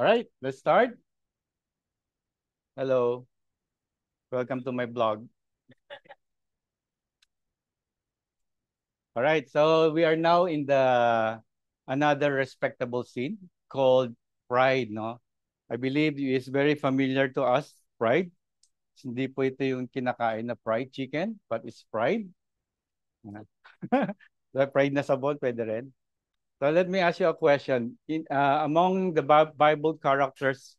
All right, let's start. Hello. Welcome to my blog. All right, so we are now in the another respectable scene called pride, no? I believe it's very familiar to us, pride. Hindi po ito yung kinakain na fried chicken, but it's pride. The pride na sabon, pwede rin. So let me ask you a question. Among the Bible characters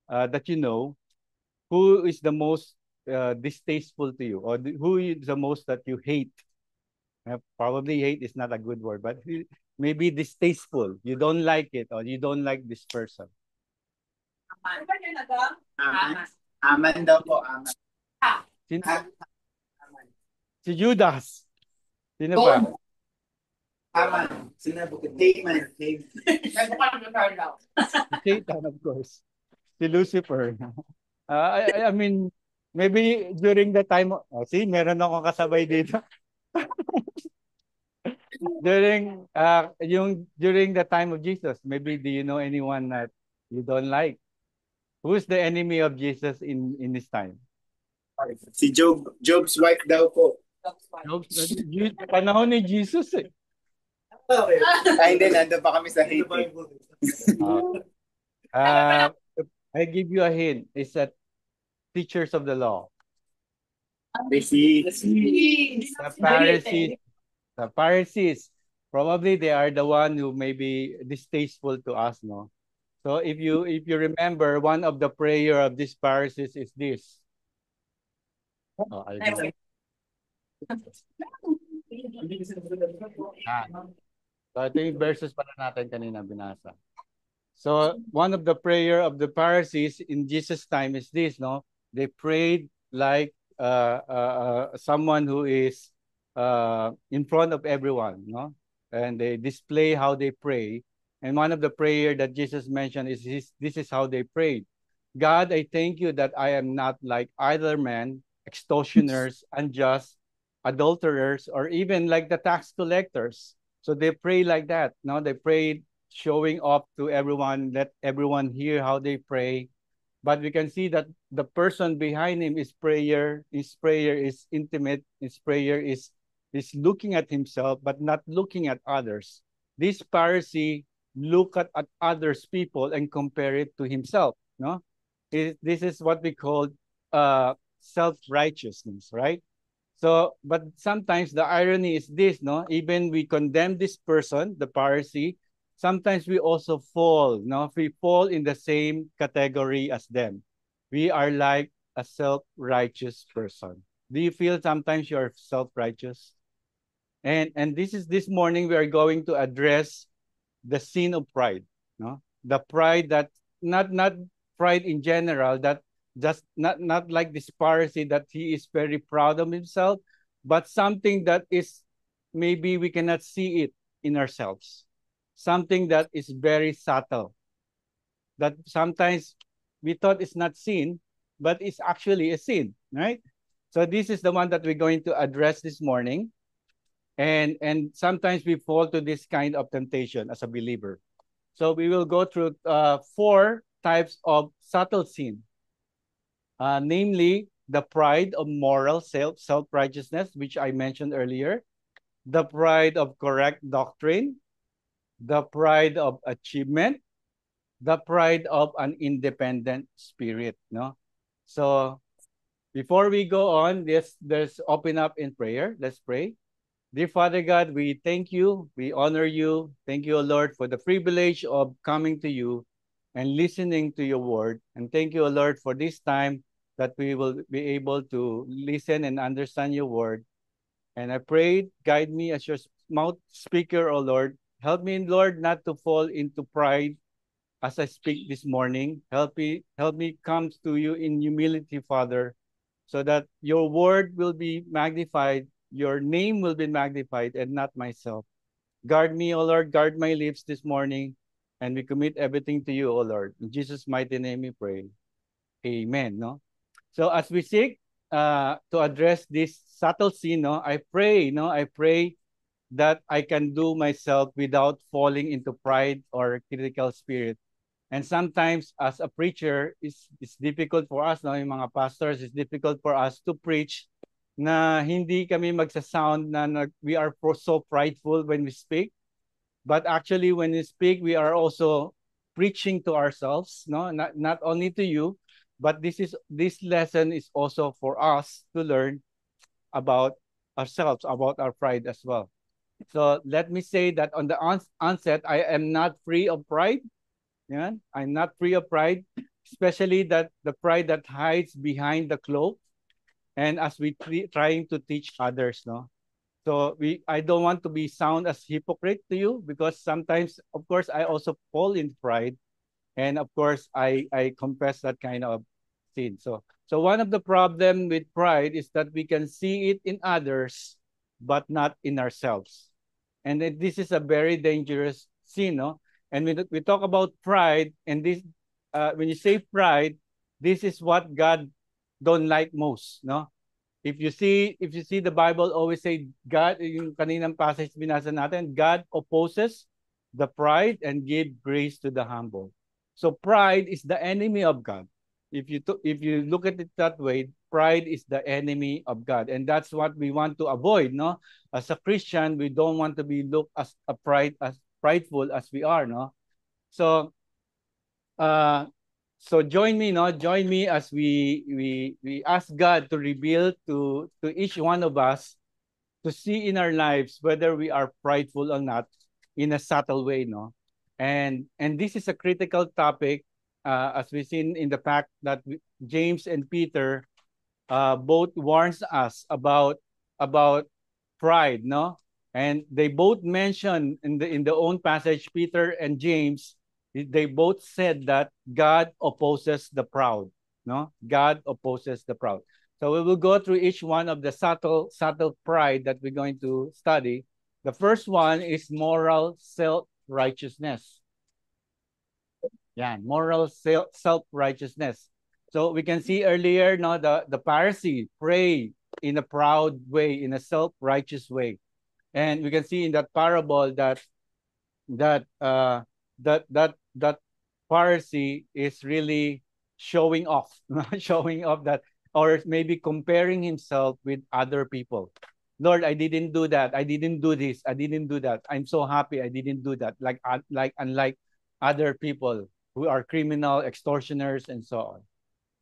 that you know, who is the most distasteful to you, or who is the most that you hate? Probably hate is not a good word, but maybe distasteful. You don't like it, or you don't like this person. Aman. Aman daw po, aman. Sino? Si Judas. Sino pa? Aman. Sinabi ko, Damon. Si Satan, of course. Si Lucifer. I mean, maybe during the time, see, meron akong kasabay dito. During the time of Jesus, maybe do you know anyone that you don't like? Who's the enemy of Jesus in his time? Si Job's wife daw po. Panahon ni Jesus eh. Ay, hindi, nandun pa kami sa hate. I give you a hint. It's that teachers of the law. The Pharisees. The Pharisees. Probably they are the one who may be distasteful to us, no? So if you remember, one of the prayer of these Pharisees is this. Oh, I know. So ito yung verses pala natin kanina binasa. So one of the prayer of the Pharisees in Jesus' time is this, no? They prayed like someone who is in front of everyone, no? And they display how they pray. And one of the prayer that Jesus mentioned is this is how they prayed. God, I thank you that I am not like either man, extortioners, unjust, adulterers, or even like the tax collectors. So they pray like that. No, they prayed showing off to everyone, let everyone hear how they pray. But we can see that the person behind him is prayer. His prayer is intimate. His prayer is looking at himself, but not looking at others. This Pharisee look at others people and compare it to himself. No, this is what we call self-righteousness, right? So, but sometimes the irony is this, no? Even we condemn this person, the Pharisee, sometimes we also fall, no? We fall in the same category as them. We are like a self-righteous person. Do you feel sometimes you're self-righteous? And this morning we are going to address the sin of pride, no? The pride that not pride in general, that just not like this Pharisee that he is very proud of himself, but something that is maybe we cannot see it in ourselves, something that is very subtle, that sometimes we thought it's not sin, but it's actually a sin, right? So this is the one that we're going to address this morning. And sometimes we fall to this kind of temptation as a believer. So we will go through 4 types of subtle sin, namely the pride of moral self-righteousness, which I mentioned earlier, the pride of correct doctrine, the pride of achievement, the pride of an independent spirit. No, so before we go on, let's open up in prayer. Let's pray. Dear Father God, we thank you, we honor you. Thank you, O Lord, for the privilege of coming to you and listening to your word. And thank you, O Lord, for this time that we will be able to listen and understand your word. And I pray, guide me as your mouth speaker, O Lord. Help me, Lord, not to fall into pride as I speak this morning. Help me come to you in humility, Father, so that your word will be magnified, your name will be magnified, and not myself. Guard me, O Lord, guard my lips this morning, and we commit everything to you, O Lord. In Jesus' mighty name we pray. Amen. No? So as we seek to address this subtle sin, no, I pray, that I can do myself without falling into pride or critical spirit. And sometimes as a preacher, it's difficult for us, no, yung mga pastors, it's difficult for us to preach na hindi kami magsa-sound na we are so prideful when we speak. But actually, when we speak, we are also preaching to ourselves, no, not only to you, but this lesson is also for us to learn about ourselves, about our pride as well. So let me say that on the onset, I am not free of pride. Yeah, I'm not free of pride, especially that the pride that hides behind the cloak, and as we trying to teach others, no. So I don't want to be sound as hypocrite to you, because sometimes, of course, I also fall in pride, and of course, I confess that kind of sin. So one of the problem with pride is that we can see it in others, but not in ourselves, and this is a very dangerous sin, no? And we talk about pride, and this when you say pride, this is what God don't like most, no? If you see the Bible always say God, yung kaninang passage binasa natin, God opposes the pride and give grace to the humble. So pride is the enemy of God. If you look at it that way, pride is the enemy of God, and that's what we want to avoid, no? As a Christian, we don't want to be looked as prideful as we are, no? So uh so join me, no? Join me as we ask God to reveal to each one of us, to see in our lives whether we are prideful or not, in a subtle way, no? And this is a critical topic, as we've seen in the fact that James and Peter both warns us about pride, no? And they both mention in the own passage, Peter and James, they both said that God opposes the proud, no? God opposes the proud. So we will go through each one of the subtle pride that we're going to study. The first one is moral self-righteousness. Yeah, moral self-righteousness. So we can see earlier, no, the Pharisee pray in a proud way, in a self-righteous way. And we can see in that parable that that Pharisee is really showing off, showing off that, or maybe comparing himself with other people. Lord, I didn't do that. I didn't do this. I didn't do that. I'm so happy I didn't do that. Like unlike other people who are criminal, extortioners, and so on.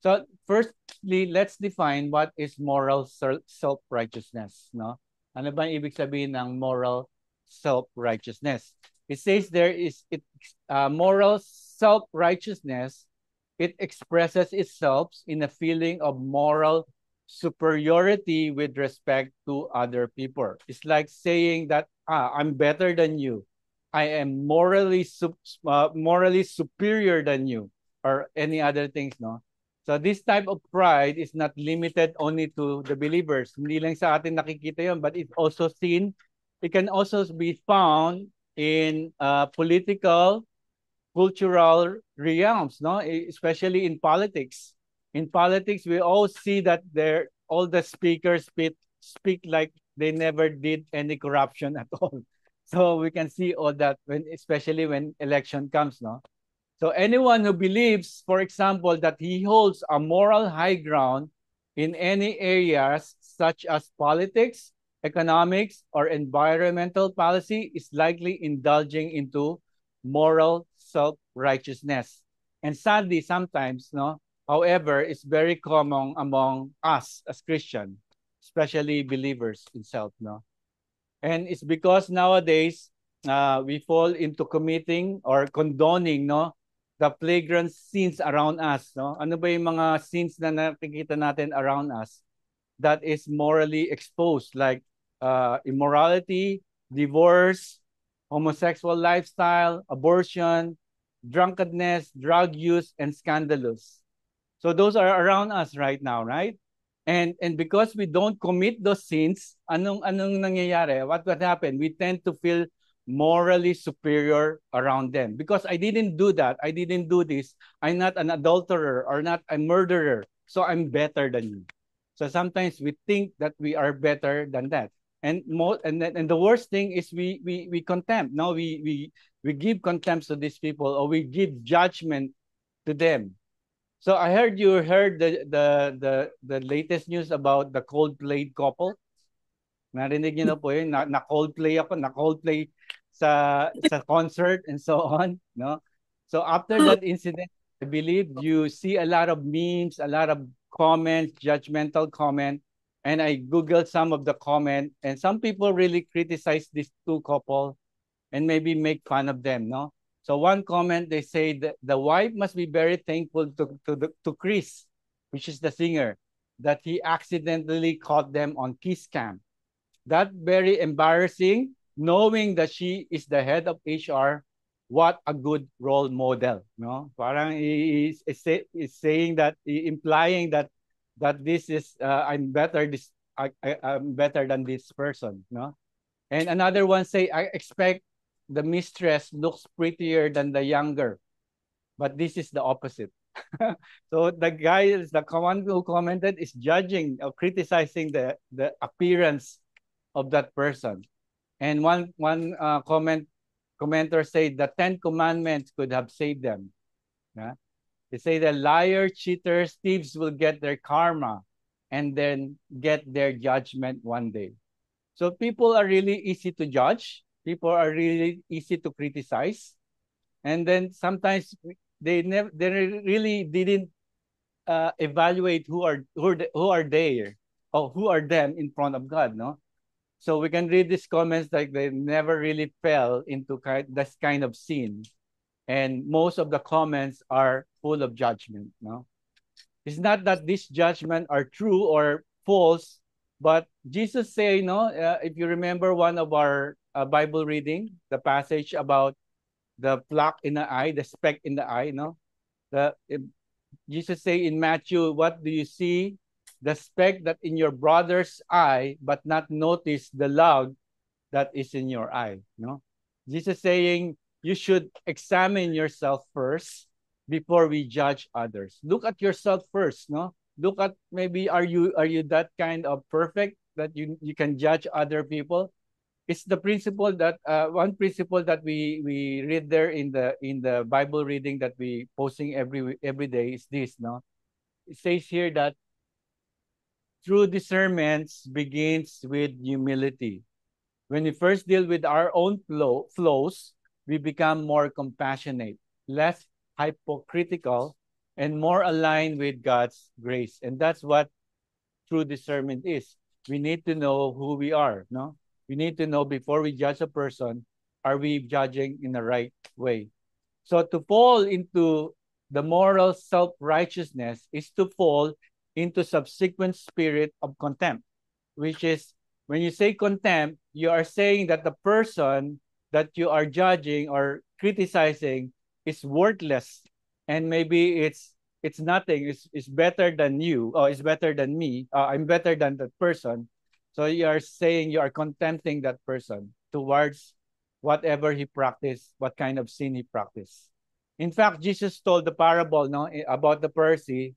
So firstly, let's define what is moral self-righteousness, no? Ano ba ang ibig sabihin ng moral self-righteousness? It says there is moral self-righteousness. It expresses itself in a feeling of moral superiority with respect to other people. It's like saying that I'm better than you. I am morally superior than you, or any other things, no? So this type of pride is not limited only to the believers. Hindi lang sa atin nakikita yon, but it's also seen. It can also be found in political, cultural realms, no? Especially in politics. In politics, we all see that all the speakers speak like they never did any corruption at all. So we can see all that especially when election comes, no? So anyone who believes, for example, that he holds a moral high ground in any areas such as politics, economics, or environmental policy is likely indulging into moral self-righteousness. And sadly, sometimes, no, however, it's very common among us as Christians, especially believers in self, no. And it's because nowadays we fall into committing or condoning, no, the flagrant sins around us, no? Ano ba yung mga sins na nakikita natin around us that is morally exposed, like immorality, divorce, homosexual lifestyle, abortion, drunkenness, drug use, and scandalous. So those are around us right now, right? And because we don't commit those sins, anong nangyayari? What happen? We tend to feel morally superior around them. Because I didn't do that, I didn't do this, I'm not an adulterer or not a murderer, so I'm better than you. So sometimes we think that we are better than that. And the worst thing is we contempt. No, we give contempt to these people, or we give judgment to them. So I heard you heard the latest news about the Coldplay couple. Narinig niyo na po yun, na Coldplay ako, na Coldplay sa concert and so on, no? So after that incident, I believe you see a lot of memes, a lot of comments, judgmental comment, and I googled some of the comment, and some people really criticize these two couple and maybe make fun of them, no? So one comment, they say that the wife must be very thankful to Chris, which is the singer, that he accidentally caught them on kiss cam. That very embarrassing, knowing that she is the head of HR. What a good role model, no? Parang is saying that, implying that this is I'm better, I'm better than this person, no? And another one say, I expect the mistress looks prettier than the younger, but this is the opposite. So the guy is the one who commented is judging or criticizing the appearance of that person. And one commenter said the 10 commandments could have saved them. Yeah? They say the liar, cheaters, thieves will get their karma and then get their judgment one day. So people are really easy to judge. People are really easy to criticize. And then sometimes they really didn't evaluate who are they, or who are them in front of God, no? So we can read these comments like they never really fell into this kind of sin. And most of the comments are full of judgment. No, it's not that these judgments are true or false, but Jesus say, no, if you remember one of our Bible reading, the passage about the plaque in the eye, the speck in the eye, no, Jesus say in Matthew, what do you see? The speck that in your brother's eye, but not notice the log that is in your eye. No, Jesus saying you should examine yourself first before we judge others. Look at yourself first. No, look at, maybe are you that kind of perfect that you can judge other people? It's the principle that one principle that we read there in the Bible reading that we posting every day is this. No, it says here that true discernment begins with humility. When we first deal with our own flows, we become more compassionate, less hypocritical, and more aligned with God's grace. And that's what true discernment is. We need to know who we are, no? We need to know before we judge a person, are we judging in the right way? So to fall into the moral self-righteousness is to fall into subsequent spirit of contempt, which is, when you say contempt, you are saying that the person that you are judging or criticizing is worthless, and maybe it's nothing, it's better than you, or it's better than me, I'm better than that person. So you are saying you are contempting that person towards whatever he practiced, what kind of sin he practiced. In fact, Jesus told the parable, no, about the Pharisee,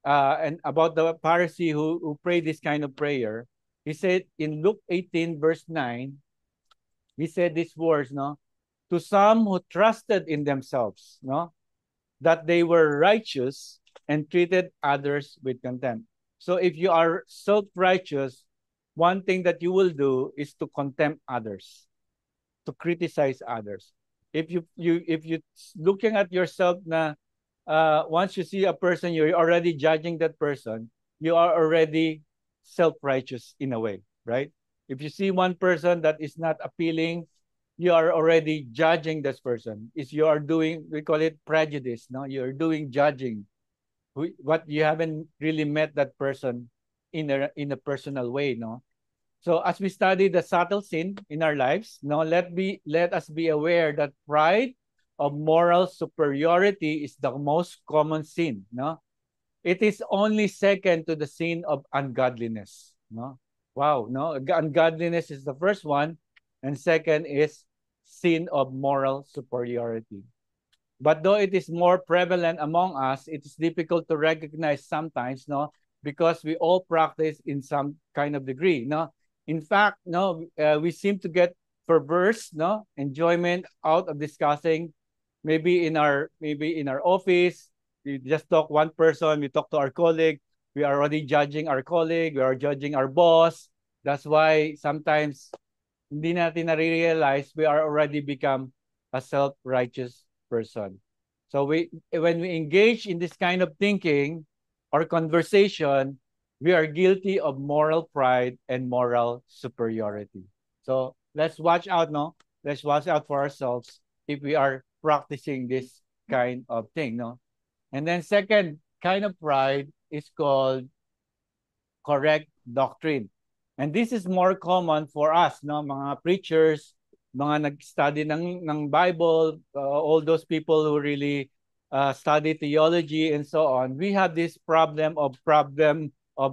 and about the Pharisee who prayed this kind of prayer. He said in Luke 18, verse 9, he said these words, no, to some who trusted in themselves, no, that they were righteous and treated others with contempt. So if you are self-righteous, one thing that you will do is to contempt others, to criticize others. If you looking at yourself na once you see a person, you're already judging that person, you are already self-righteous in a way, right? If you see one person that is not appealing, you are already judging this person. Is you are doing, we call it prejudice, no? You're doing judging. What you haven't really met that person in a personal way, no? So as we study the subtle sin in our lives, no, let us be aware that pride of moral superiority is the most common sin, no? It is only second to the sin of ungodliness, no? Wow, no? Ungodliness is the first one, and second is sin of moral superiority. But though it is more prevalent among us, it is difficult to recognize sometimes, no? Because we all practice in some kind of degree, no? In fact, no, we seem to get perverse, no, enjoyment out of discussing maybe in our office. We just talk one person, we talk to our colleague, we are already judging our colleague, we are judging our boss. That's why sometimes hindi natin na-realize we are already become a self-righteous person. So when we engage in this kind of thinking or conversation, we are guilty of moral pride and moral superiority. So let's watch out, no? Let's watch out for ourselves if we are practicing this kind of thing, no? And then second kind of pride is called correct doctrine. And this is more common for us, no, mga preachers, mga nag-study ng Bible, all those people who really study theology and so on. We have this problem of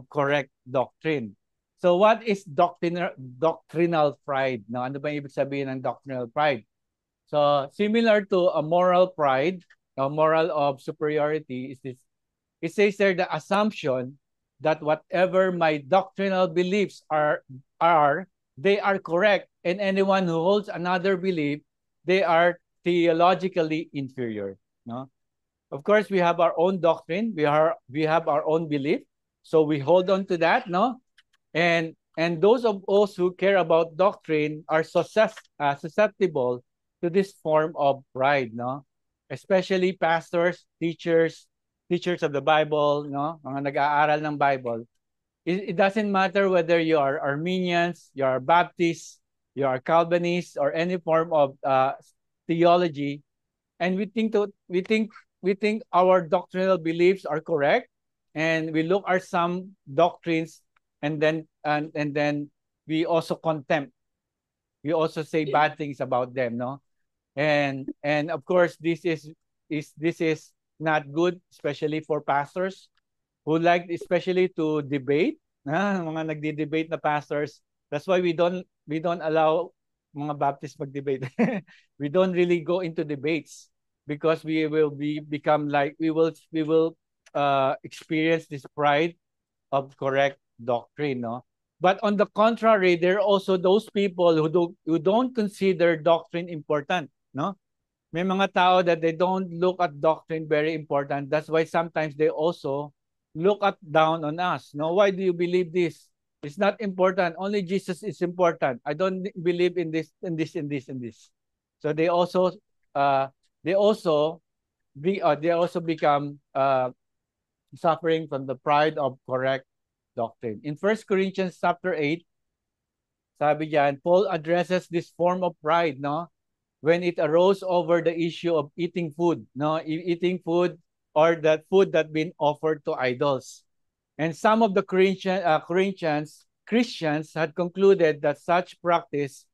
correct doctrine. So what is doctrinal pride? No, ano ba ibig sabihin ng doctrinal pride? So similar to a moral pride, a moral of superiority is this. It says there the assumption that whatever my doctrinal beliefs are, they are correct, and anyone who holds another belief, they are theologically inferior. No, of course we have our own doctrine, we have our own belief, so we hold on to that. No, and those of us who care about doctrine are susceptible to this form of pride. No, especially pastors, teachers of the Bible, no, mga nag-aaral ng Bible. It doesn't matter whether you are Armenians, you are Baptists, you are Calvinists, or any form of theology, and we think our doctrinal beliefs are correct, and we look at some doctrines, and then we also contempt. We also say bad things about them, no? And of course this is not good, especially for pastors who like especially to debate. Mga nagdi-debate na pastors. That's why we don't allow mga Baptist mag-debate. We don't really go into debates because we will become like we will experience this pride of correct doctrine, no? But on the contrary, there are also those people who don't consider doctrine important, no? May mga tao that they don't look at doctrine very important. That's why sometimes they also look at down on us. No, why do you believe this? It's not important. Only Jesus is important. I don't believe in this, in this, in this, in this. So they also become suffering from the pride of correct doctrine. In 1 Corinthians chapter 8, sabi diyan, Paul addresses this form of pride, no? When it arose over the issue of eating food, no, eating food or that food that been offered to idols. And some of the Christians had concluded that such practice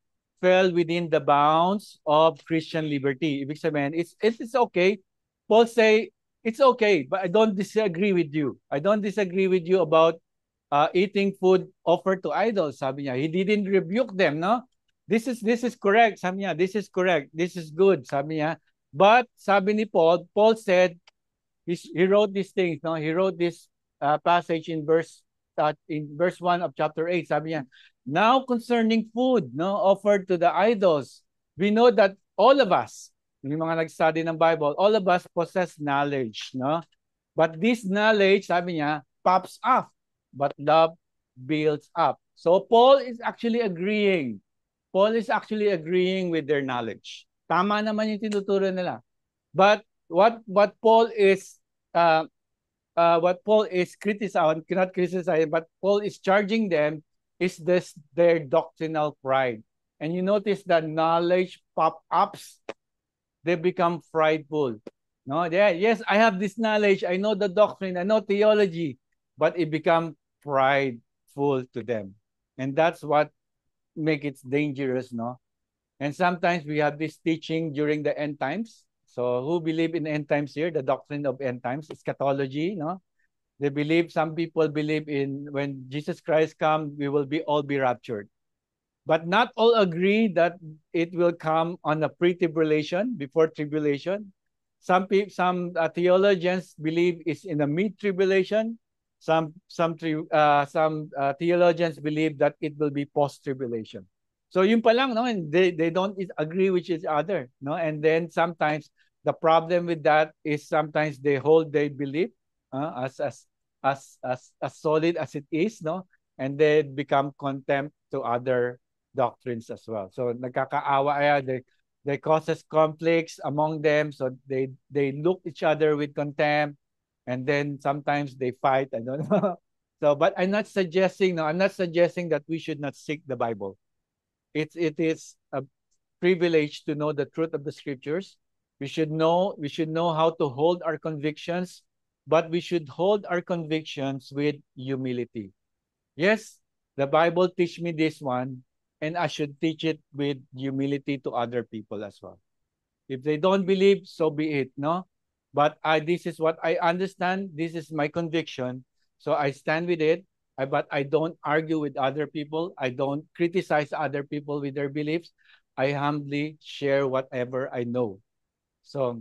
fell within the bounds of Christian liberty. Ibig sabihin, it's okay. Paul say, it's okay, but I don't disagree with you. I don't disagree with you about eating food offered to idols, sabi niya. He didn't rebuke them, no? This is correct, sabi niya. This is correct. This is good, sabi niya. But sabi ni Paul said, he wrote these things, no? He wrote this passage in verse 1 of chapter 8, sabi niya, now concerning food, no, offered to the idols, we know that all of us, yung mga nag-study ng Bible, all of us possess knowledge, no? But this knowledge, sabi niya, pops off, but love builds up. So Paul is actually agreeing with their knowledge. Tama naman yung tinuturo nila. But what Paul is criticizing, cannot criticize, but Paul is charging them is their doctrinal pride. And you notice that knowledge pop-ups, they become prideful. No, yeah, yes, I have this knowledge, I know the doctrine, I know theology, but it becomes prideful to them. And that's what make it dangerous, no? And sometimes we have this teaching during the end times. So who believe in end times here? The doctrine of end times, eschatology, no? Some people believe in when Jesus Christ comes, we will all be raptured. But not all agree that it will come on a pre-tribulation, before tribulation. Some theologians believe it's in the mid-tribulation. Some theologians believe that it will be post-tribulation. So yun pa lang, no, and they don't agree with each other, no, and then sometimes the problem with that is sometimes they hold their belief as solid as it is, no, and they become contempt to other doctrines as well. So nagkakaawa, they causes conflicts among them, so they look each other with contempt, and then sometimes they fight. I don't know. So, but I'm not suggesting, no, I'm not suggesting that we should not seek the Bible. It is a privilege to know the truth of the scriptures. We should know how to hold our convictions, but we should hold our convictions with humility. Yes, the Bible teach me this one, and I should teach it with humility to other people as well. If they don't believe, so be it, no? But this is what I understand. This is my conviction. So I stand with it. But I don't argue with other people. I don't criticize other people with their beliefs. I humbly share whatever I know. So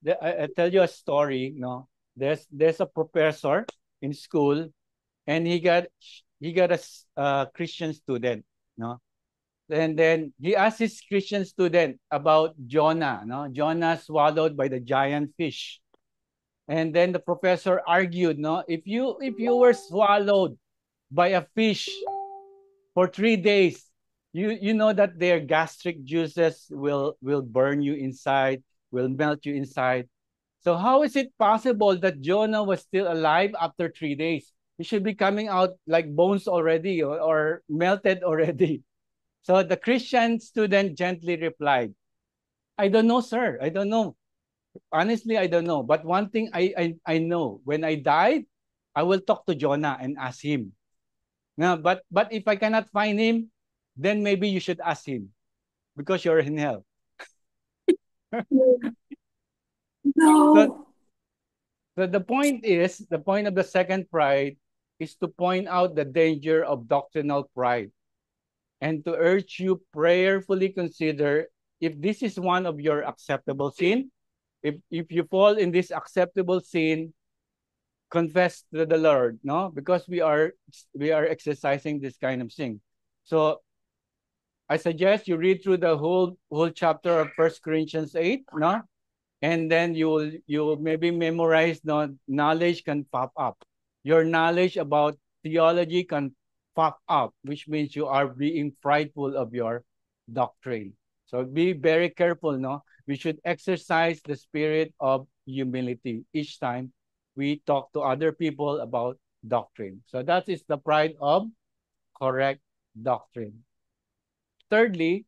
I tell you a story. No, there's a professor in school, and he got a Christian student. No, and then he asked his Christian student about Jonah. No, Jonah swallowed by the giant fish. And then the professor argued, no, if you were swallowed by a fish for 3 days, you know that their gastric juices will burn you inside, will melt you inside. So how is it possible that Jonah was still alive after 3 days? He should be coming out like bones already, or melted already. So the Christian student gently replied, I don't know, sir. I don't know. Honestly, I don't know. But one thing I know, when I died, I will talk to Jonah and ask him. Now, but if I cannot find him, then maybe you should ask him because you're in hell. So, No. so the point of the second pride is to point out the danger of doctrinal pride and to urge you prayerfully consider if this is one of your acceptable sin. If you fall in this acceptable sin, confess to the Lord, no? Because we are exercising this kind of thing. So I suggest you read through the whole chapter of First Corinthians 8, no? And then you will maybe memorize, no, knowledge can pop up. Your knowledge about theology can pop up, which means you are being prideful of your doctrine. So be very careful, no? We should exercise the spirit of humility each time we talk to other people about doctrine. So that is the pride of correct doctrine. Thirdly,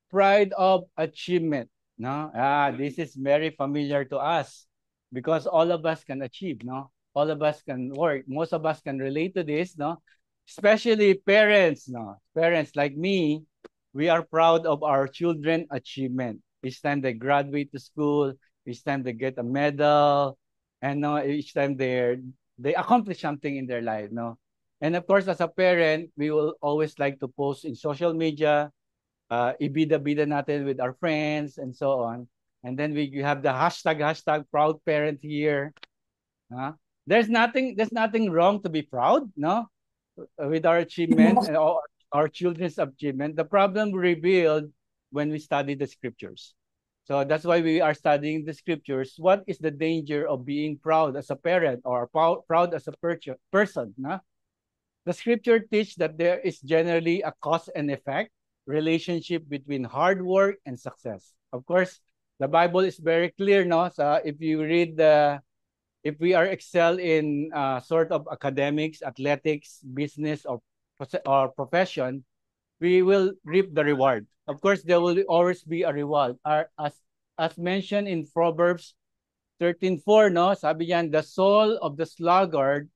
pride of achievement. No, this is very familiar to us because all of us can achieve. No, all of us can work. Most of us can relate to this. No, especially parents. No, parents like me, we are proud of our children' achievement. Each time they graduate to school, each time they get a medal, and no, each time they accomplish something in their life. No, and of course, as a parent, we will always like to post in social media, ibida-bida natin with our friends and so on. And then we have the hashtag proud parent here. There's nothing wrong to be proud, no, with our achievement and our children's achievement. The problem revealed when we study the scriptures. So that's why we are studying the scriptures. What is the danger of being proud as a parent or proud as a person? No? The scripture teach that there is generally a cause and effect relationship between hard work and success. Of course, the Bible is very clear, no? So if we are excel in sort of academics, athletics, business, or profession, we will reap the reward. Of course, there will always be a reward. As mentioned in Proverbs 13:4, no? Sabi yan, the soul of the sluggard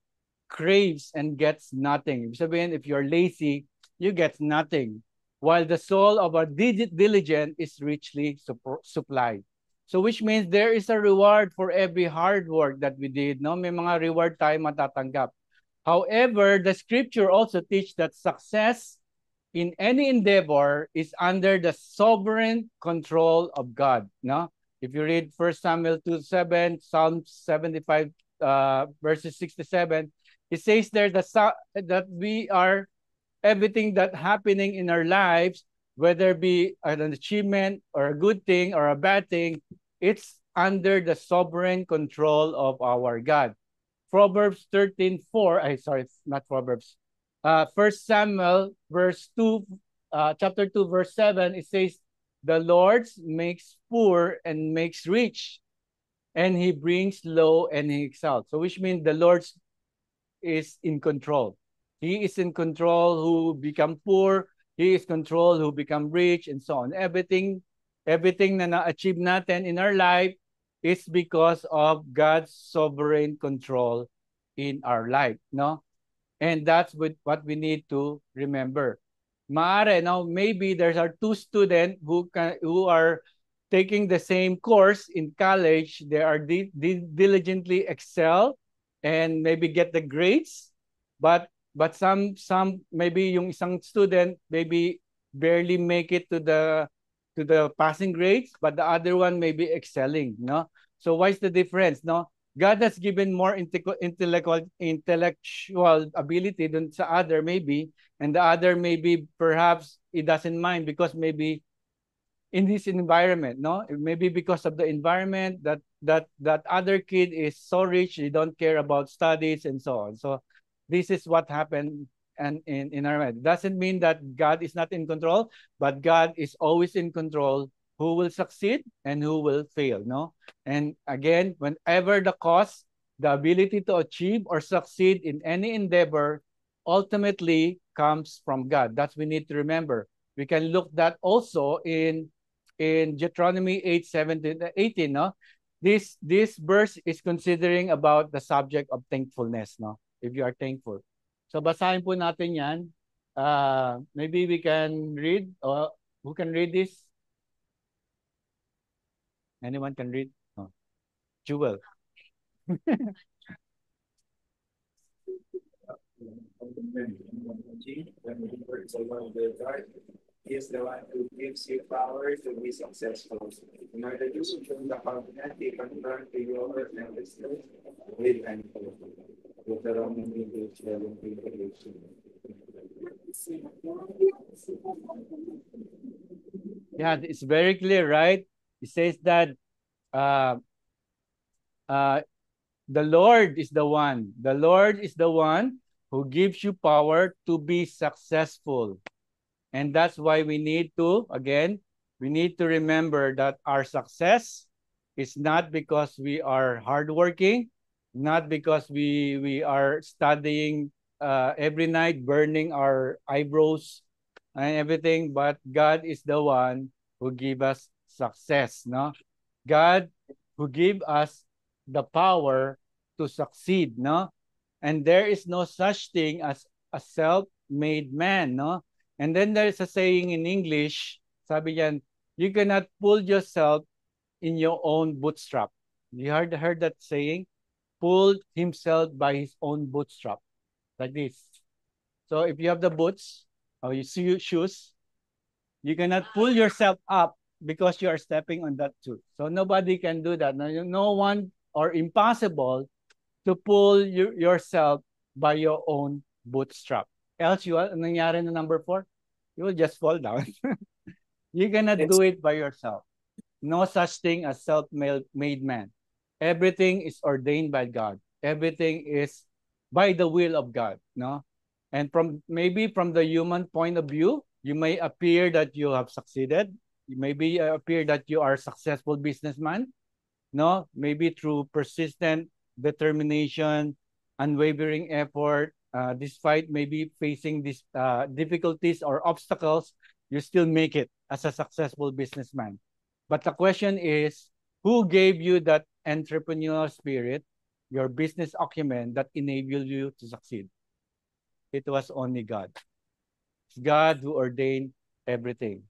craves and gets nothing. Ibig sabihin, if you're lazy, you get nothing. While the soul of a diligent is richly supplied. So which means there is a reward for every hard work that we did. No? May mga reward tayo matatanggap. However, the scripture also teach that success in any endeavor is under the sovereign control of God. No? If you read 1 Samuel 2:7, Psalm 75, verses 6 to 7, it says there that we are everything that happening in our lives, whether it be an achievement or a good thing or a bad thing, it's under the sovereign control of our God. Proverbs 13:4, sorry, not Proverbs. 1 Samuel chapter 2, verse 7, it says, the Lord makes poor and makes rich, and he brings low and he exalts. So which means the Lord is in control. He is in control who become poor, he is control who become rich, and so on. Everything na na-achieve natin in our life is because of God's sovereign control in our life, no? And that's what we need to remember. Maare, now maybe there are two students who are taking the same course in college. They are diligently excel and maybe get the grades, but some maybe yung isang student maybe barely make it to the passing grades, but the other one may be excelling, no? So what's the difference, no? God has given more intellectual ability than sa other maybe, and the other maybe perhaps it doesn't mind because maybe in this environment, no? Maybe because of the environment that other kid is so rich, they don't care about studies and so on. So this is what happened and in our mind. Doesn't mean that God is not in control, but God is always in control. Who will succeed and who will fail, no? And again, whenever the cause, the ability to achieve or succeed in any endeavor ultimately comes from God. That's we need to remember. We can look that also in Deuteronomy 8:17-18, no? This verse is considering about the subject of thankfulness, no? If you are thankful. So basahin po natin 'yan. Maybe we can read, or who can read this? Anyone can read? Oh. Jewel. He is the one who gives you power to be successful. In order to fulfill the covenant, he confirmed to your ancestors with and with the Roman English revelation. Yeah, it's very clear, right? It says that uh, the Lord is the one. The Lord is the one who gives you power to be successful. And that's why we need to, again, we need to remember that our success is not because we are hardworking, not because we are studying every night, burning our eyebrows and everything, but God is the one who give us success, no? God who give us the power to succeed, no? And there is no such thing as a self-made man, no? And then there's a saying in English, sabi yan, you cannot pull yourself in your own bootstrap. You heard that saying? Pulled himself by his own bootstrap. Like this. So if you have the boots, or you see shoes, you cannot pull yourself up because you are stepping on that shoe. So nobody can do that. No one, or impossible to pull yourself by your own bootstrap. Else, nangyari na number 4, you will just fall down. You cannot do it by yourself. No such thing as self-made man. Everything is ordained by God. Everything is by the will of God, no? And maybe from the human point of view, you may appear that you have succeeded. You maybe appear that you are a successful businessman, no? Maybe through persistent determination, unwavering effort, despite maybe facing these difficulties or obstacles, you still make it as a successful businessman. But the question is, who gave you that entrepreneurial spirit, your business acumen that enabled you to succeed? It was only God. It's God who ordained everything.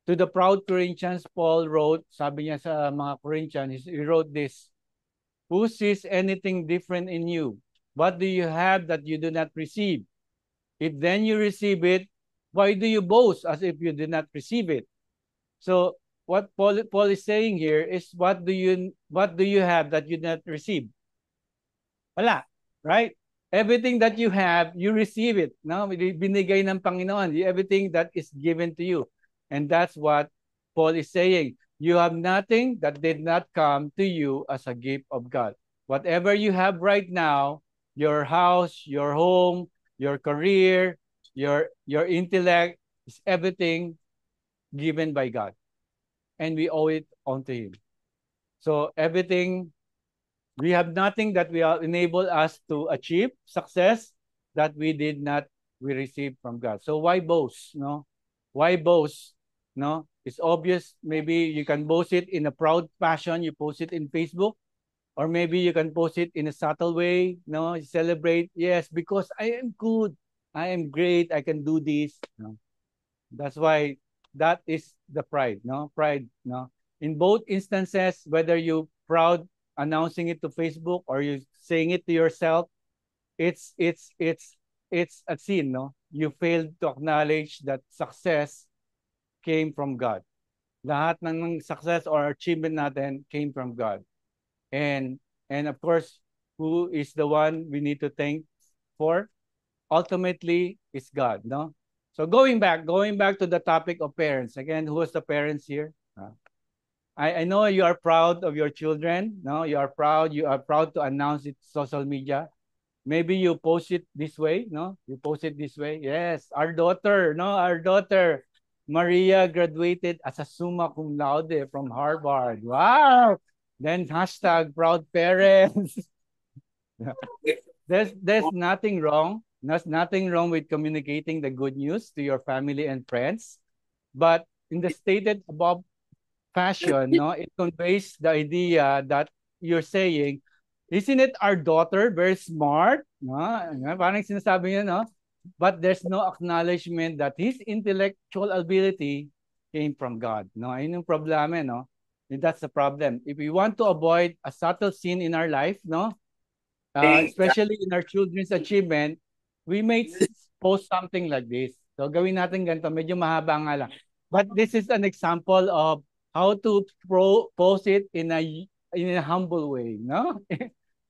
To the proud Corinthians, Paul wrote, sabi niya sa mga Corinthians, he wrote this, who sees anything different in you? What do you have that you do not receive? If then you receive it, why do you boast as if you did not receive it? So what Paul is saying here is, what do you have that you did not receive? Wala. Right? Everything that you have, you receive it. No? Binigay ng Panginoon. Everything that is given to you. And that's what Paul is saying. You have nothing that did not come to you as a gift of God. Whatever you have right now, your house, your home, your career, your intellect, is everything given by God. And we owe it onto Him. So everything, we have nothing that will enable us to achieve success that we received from God. So why boast? No? Why boast? No? It's obvious. Maybe you can boast it in a proud fashion. You post it in Facebook, or maybe you can post it in a subtle way. No, you celebrate. Yes, because I am good. I am great. I can do this. No? That's why that is the pride. No, pride. No, in both instances, whether you proud announcing it to Facebook or you saying it to yourself, it's a sin. No, you failed to acknowledge that success came from God. Lahat ng success or achievement natin came from God. And of course, who is the one we need to thank for? Ultimately, is God, no? So going back to the topic of parents. Again, who is the parents here? I know you are proud of your children, no? You are proud to announce it to social media. Maybe you post it this way, no? You post it this way. Yes, our daughter, Maria graduated as a summa cum laude from Harvard. Wow! Then hashtag proud parents. There's nothing wrong. There's nothing wrong with communicating the good news to your family and friends. But in the stated above fashion, no, it conveys the idea that you're saying, isn't it our daughter very smart? No, parang sinasabi niya, no? But there's no acknowledgement that his intellectual ability came from God. No, ayun yung problema, no? That's the problem. If we want to avoid a subtle sin in our life, no, especially in our children's achievement, we may post something like this. So gawin natin ganito, medyo mahaba nga lang. But this is an example of how to post it in a humble way, no?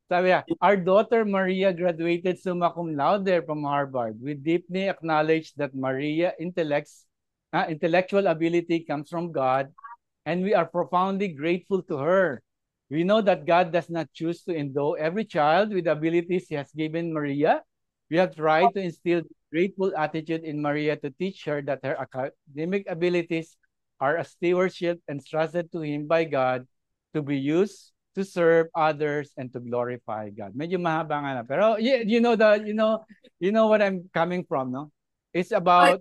Sabi niya, our daughter Maria graduated summa cum laude from Harvard. We deeply acknowledge that Maria intellectual ability comes from God, and we are profoundly grateful to her. We know that God does not choose to endow every child with the abilities He has given Maria. We have tried to instill grateful attitude in Maria to teach her that her academic abilities are a stewardship entrusted to him by God to be used to serve others and to glorify God. Medyo mahaba nga na. Pero you know what I'm coming from, no? It's about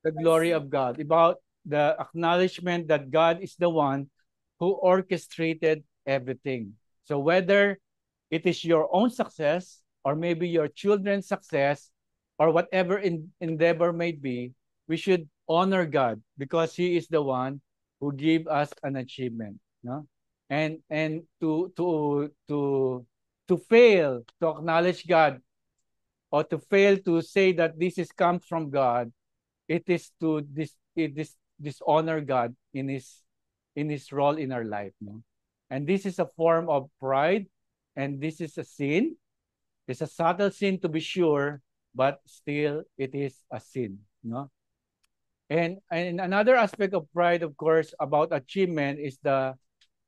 the glory of God, about the acknowledgement that God is the one who orchestrated everything. So whether it is your own success or maybe your children's success or whatever endeavor may be, we should honor God because He is the one who gave us an achievement, no? And to fail to acknowledge God or to fail to say that this is comes from God, it is to dishonor God in his role in our life, no? And this is a form of pride, and this is a sin. It's a subtle sin to be sure, but still it is a sin, no? And another aspect of pride, of course, about achievement is the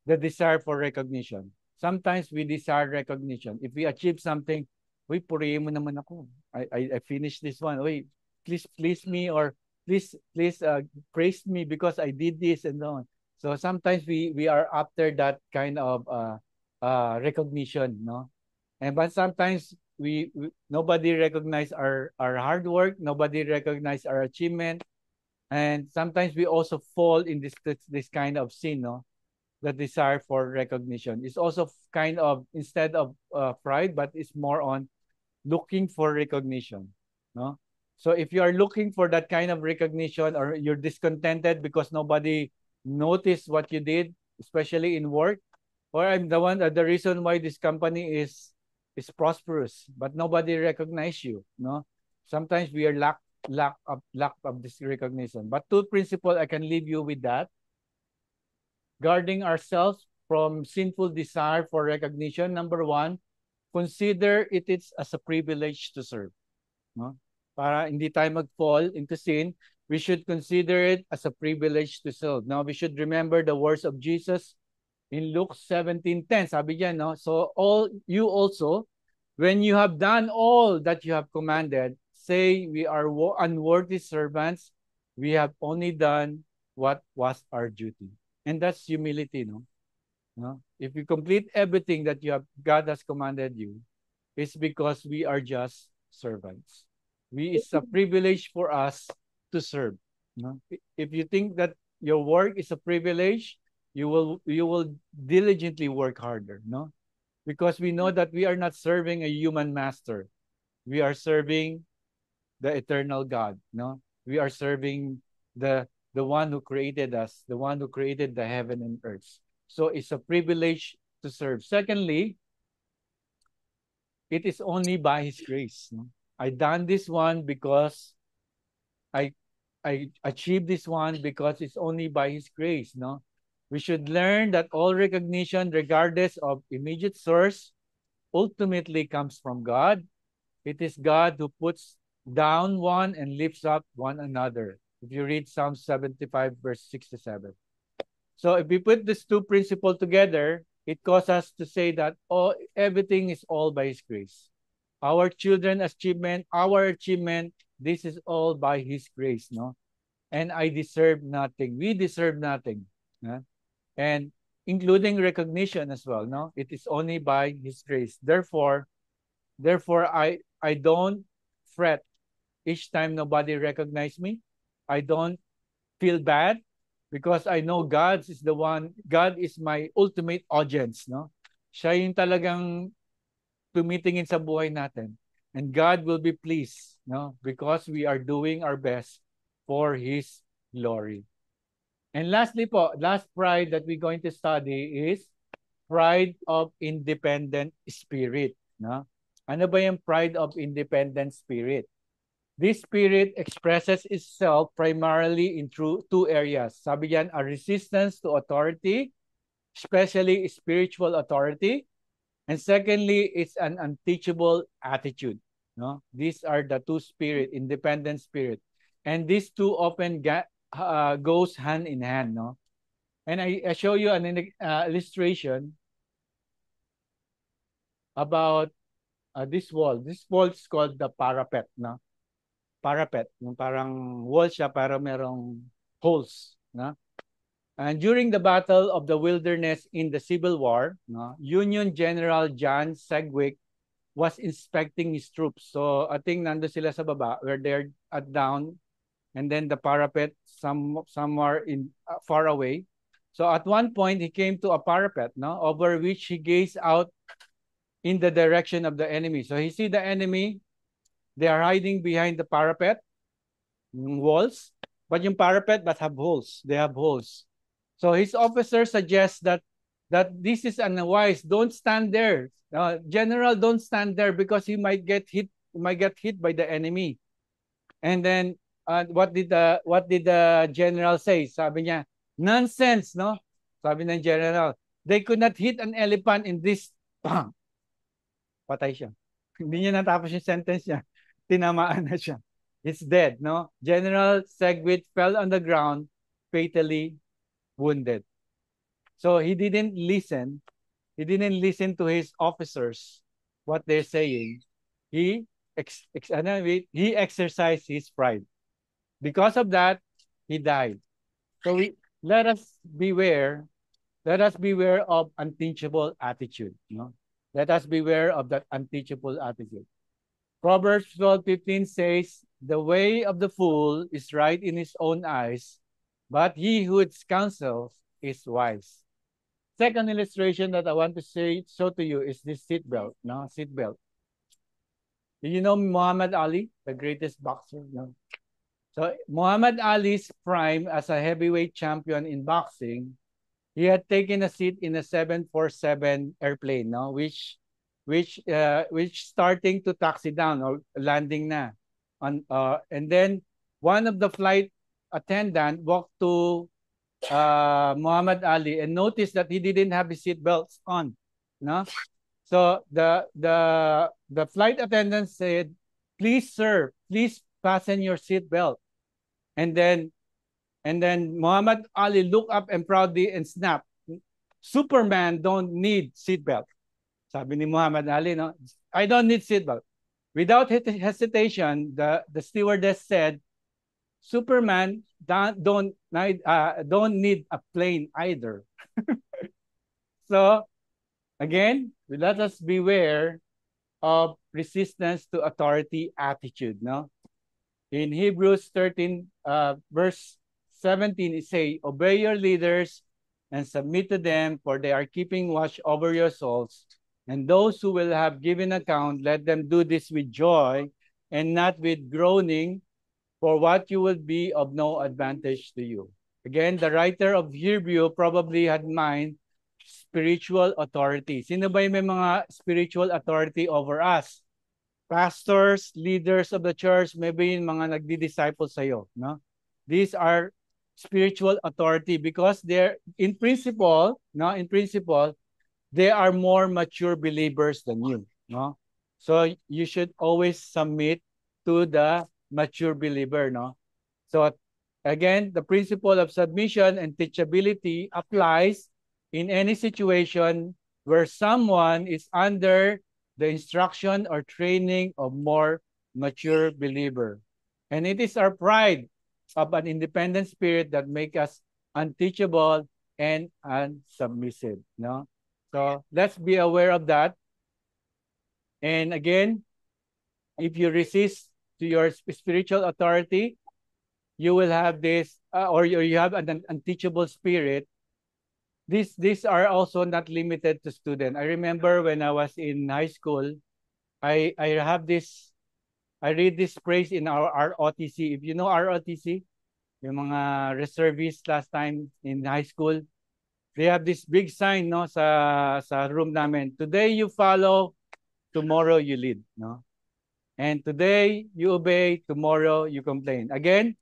desire for recognition. Sometimes we desire recognition. If we achieve something, uy, purihin mo naman ako. I finished this one. Uy, please me, or please praise me because I did this and so on. So sometimes we are after that kind of recognition, no? And but sometimes we nobody recognize our hard work, nobody recognize our achievement, and sometimes we also fall in this kind of sin, no? The desire for recognition is also kind of, instead of pride, but it's more on looking for recognition, no? So if you are looking for that kind of recognition, or you're discontented because nobody noticed what you did, especially in work, or I'm the reason why this company is prosperous, but nobody recognize you, no? Sometimes we are lack of this recognition. But two principles I can leave you with that: guarding ourselves from sinful desire for recognition. Number one, consider it is as a privilege to serve. No? Para hindi tayo mag-fall into sin, we should consider it as a privilege to serve. Now, we should remember the words of Jesus in Luke 17:10. Sabi niya, no? So, all you also, when you have done all that you have commanded, say we are unworthy servants, we have only done what was our duty. And that's humility, no? No? If you complete everything that God has commanded you, it's because we are just servants. It's a privilege for us to serve. No? If you think that your work is a privilege, you will diligently work harder, no? Because we know that we are not serving a human master. We are serving the eternal God, no? We are serving the one who created us, the one who created the heaven and earth. So it's a privilege to serve. Secondly, it is only by His grace. No? I done this one because I achieved this one because it's only by His grace. No, we should learn that all recognition, regardless of immediate source, ultimately comes from God. It is God who puts down one and lifts up one another. If you read Psalm 75, verse 67. So if we put these two principles together, it causes us to say that everything is all by His grace. Our children's achievement, this is all by His grace, no? And I deserve nothing. We deserve nothing. And including recognition as well, no? It is only by His grace. Therefore, I don't fret each time nobody recognizes me. I don't feel bad because I know God is my ultimate audience, no? Siya yung talagang tumitingin sa buhay natin. And God will be pleased, no? Because we are doing our best for His glory. And lastly po, last pride that we're going to study is pride of independent spirit, no? Ano ba yung pride of independent spirit? This spirit expresses itself primarily in two areas. Sabi yan, a resistance to authority, especially spiritual authority. And secondly, it's an unteachable attitude. No, these are the two spirit, independent spirit, and these two often goes hand in hand. No, and I show you an illustration about this wall. This wall is called the parapet. No, parapet, yung parang wall siya para merong holes. No? And during the Battle of the Wilderness in the Civil War, no, Union General John Sedgwick was inspecting his troops. So I think nando sila sa baba where they're down, and then the parapet somewhere in far away. So at one point he came to a parapet, no, over which he gazed out in the direction of the enemy. So he see the enemy. They are hiding behind the parapet walls, but yung parapet have holes. They have holes. So his officer suggests that this is unwise. Don't stand there, General. Don't stand there because you might get hit. You might get hit by the enemy. And then what did the general say? Sabi niya, nonsense, no? Sabi ng general, they could not hit an elephant in this. Patay siya. Hindi niya natapos yung sentence niya. Tinamaan na siya. It's dead, no? General Sedgwick fell on the ground, fatally wounded. So he didn't listen. He didn't listen to his officers, what they're saying. He exercised his pride. Because of that, he died. So let us beware. Let us beware of unteachable attitude. No? Let us beware of that unteachable attitude. Proverbs 12:15 says, the way of the fool is right in his own eyes, but he who counsels is wise. Second illustration that I want to show to you is this seatbelt. No, seatbelt. Do you know Muhammad Ali, the greatest boxer? No. So Muhammad Ali's prime as a heavyweight champion in boxing, he had taken a seat in a 747 airplane, no, which starting to taxi down or landing na on and then one of the flight attendant walked to Muhammad Ali and noticed that he didn't have his seat belts on, no? So the flight attendant said, "Please, sir, please fasten your seatbelt." And then Muhammad Ali looked up and proudly and snapped, "Superman don't need seatbelt." Sabi ni Muhammad Ali, no, "I don't need seatbelt." Without hesitation, the stewardess said, "Superman don't need a plane either." So again, let us beware of resistance to authority attitude. No, in Hebrews 13, verse 17, it say, "Obey your leaders and submit to them, for they are keeping watch over your souls. And those who will have given account, let them do this with joy and not with groaning, for what you will be of no advantage to you." Again, the writer of Hebrew probably had in mind spiritual authority. Sino ba yung may mga spiritual authority over us? Pastors, leaders of the church, maybe yung mga nagdi-disciple sa'yo, no? These are spiritual authority because they're in principle, no? In principle, they are more mature believers than you, no? So you should always submit to the mature believer, no? So again, the principle of submission and teachability applies in any situation where someone is under the instruction or training of more mature believer. And it is our pride of an independent spirit that make us unteachable and unsubmissive. No? So let's be aware of that. And again, if you resist to your spiritual authority, you will have this, or you have an unteachable spirit. These are also not limited to student. I remember when I was in high school, I have this, I read this phrase in our ROTC. If you know ROTC, yung mga reservists last time in high school, they have this big sign, no, sa room namin. "Today you follow, tomorrow you lead," no? And today you obey, tomorrow you complain. Again,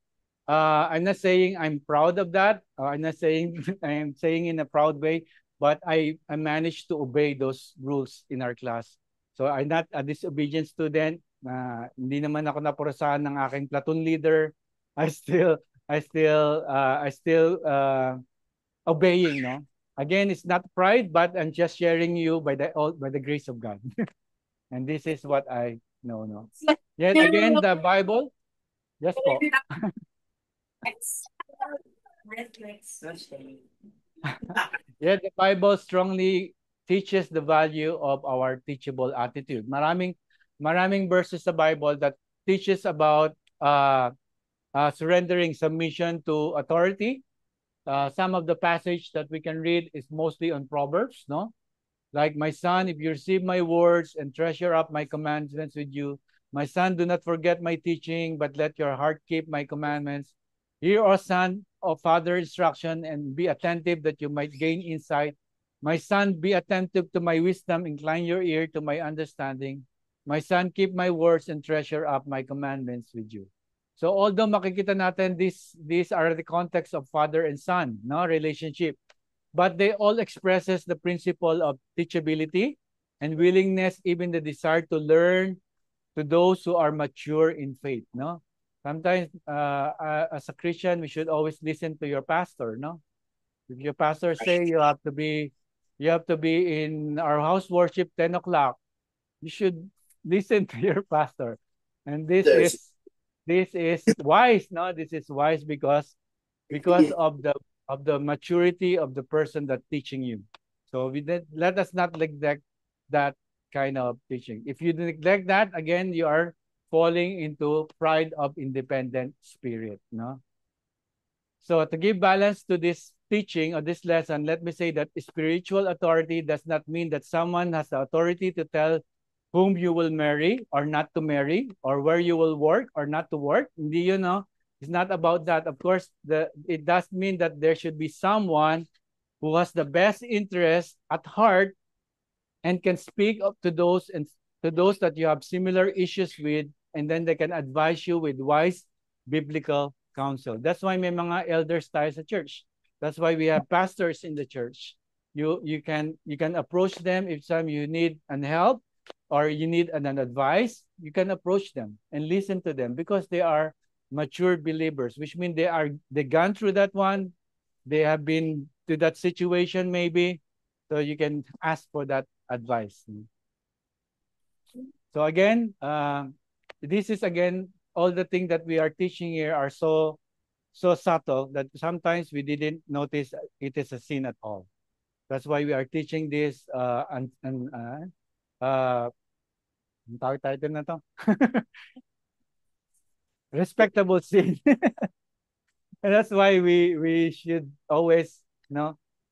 I'm not saying I'm proud of that. I'm not saying I'm saying in a proud way, but I managed to obey those rules in our class. So I'm not a disobedient student. Hindi naman ako napurusahan ng aking platoon leader. I still I still obeying, no? Again, it's not pride, but I'm just sharing you by the grace of God. And this is what I know, no. Yet again, the Bible, yes po. Yet the Bible strongly teaches the value of our teachable attitude. Maraming verses sa Bible that teaches about surrendering submission to authority. Some of the passage that we can read is mostly on Proverbs, no? Like, "My son, if you receive my words and treasure up my commandments with you, my son, do not forget my teaching, but let your heart keep my commandments. Hear, O son, of father instruction, and be attentive that you might gain insight. My son, be attentive to my wisdom, incline your ear to my understanding. My son, keep my words and treasure up my commandments with you." So although makikita natin these are the context of father and son, no, relationship, but they all expresses the principle of teachability and willingness, even the desire to learn to those who are mature in faith, no? Sometimes as a Christian, we should always listen to your pastor, no? If your pastor say you have to be in our house worship 10 o'clock, you should listen to your pastor. And this is wise, no? This is wise because of the maturity of the person that teaching you. So let us not neglect that kind of teaching. If you neglect that, again, you are falling into pride of independent spirit, no? So to give balance to this teaching or this lesson, let me say that spiritual authority does not mean that someone has the authority to tell whom you will marry or not to marry, or where you will work or not to work. Hindi yun, no? It's not about that. Of course, it does mean that there should be someone who has the best interest at heart and can speak up to those that you have similar issues with, and then they can advise you with wise biblical counsel. That's why may mga elders tayo sa church. That's why we have pastors in the church. You can approach them if some you need an help or you need an advice. You can approach them and listen to them because they are mature believers, which means they gone through that one. They have been to that situation maybe, so you can ask for that advice. So again, this is again all the things that we are teaching here are so subtle that sometimes we didn't notice it is a sin at all. That's why we are teaching this ang tawag title na to? Respectable sin. And that's why we should always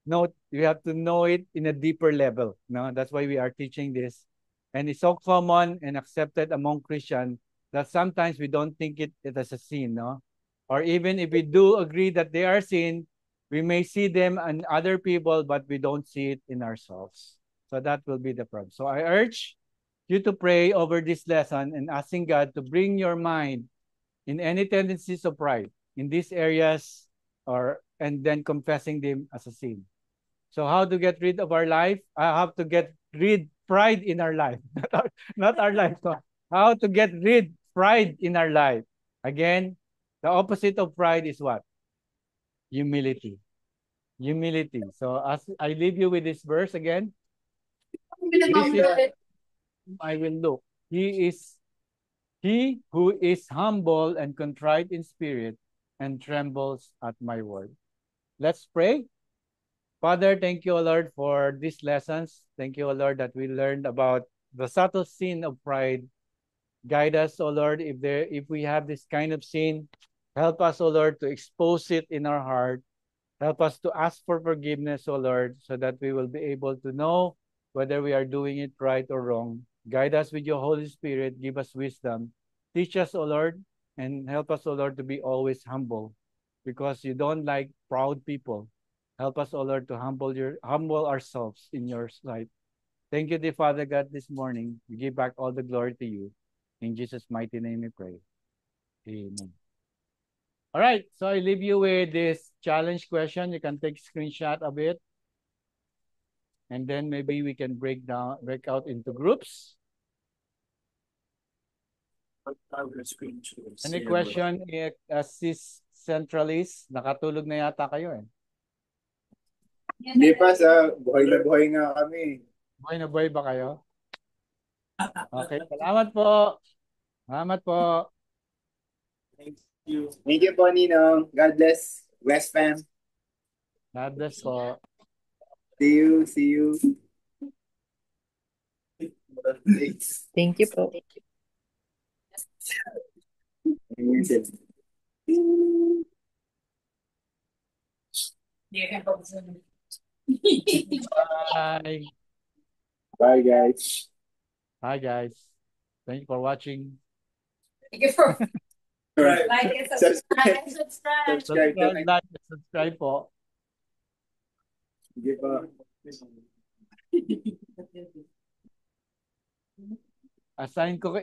note you have to know it in a deeper level. No, that's why we are teaching this. And it's so common and accepted among Christians that sometimes we don't think it as a sin, no? Or even if we do agree that they are sin, we may see them in other people, but we don't see it in ourselves. So that will be the problem. So I urge you to pray over this lesson and asking God to bring your mind in any tendencies of pride in these areas and then confessing them as a sin. So how to get rid of our life? I have to get rid pride in our life, not our life. So how to get rid pride in our life? Again, the opposite of pride is what? Humility. Humility. So as I leave you with this verse again, I will look. He who is humble and contrite in spirit and trembles at my word. Let's pray. Father, thank you, O Lord, for these lessons. Thank you, O Lord, that we learned about the subtle sin of pride. Guide us, O Lord, if we have this kind of sin, help us, O Lord, to expose it in our heart. Help us to ask for forgiveness, O Lord, so that we will be able to know whether we are doing it right or wrong. Guide us with your Holy Spirit. Give us wisdom. Teach us, O Lord, and help us, O Lord, to be always humble because you don't like proud people. Help us, O Lord, to humble ourselves in your sight. Thank you, dear Father God, this morning. We give back all the glory to you. In Jesus' mighty name we pray. Amen. All right, so I leave you with this challenge question. You can take a screenshot of it. And then maybe we can break out into groups. Any question, Sis Centralist? Nakatulog na yata kayo eh. Hindi pa, sa buhay na buhay nga kami. Buhay na buhay ba kayo? Okay, salamat po. Salamat po. Thank you. Thank you po, Ninong. God bless West Fam. God bless po. See you. Thank you po. Bye. Bye, guys. Hi, guys. Thank you for watching. Thank you for Right. like and Subscribe. subscribe. Subscribe to my... Like, subscribe po. Sige po. Assign ko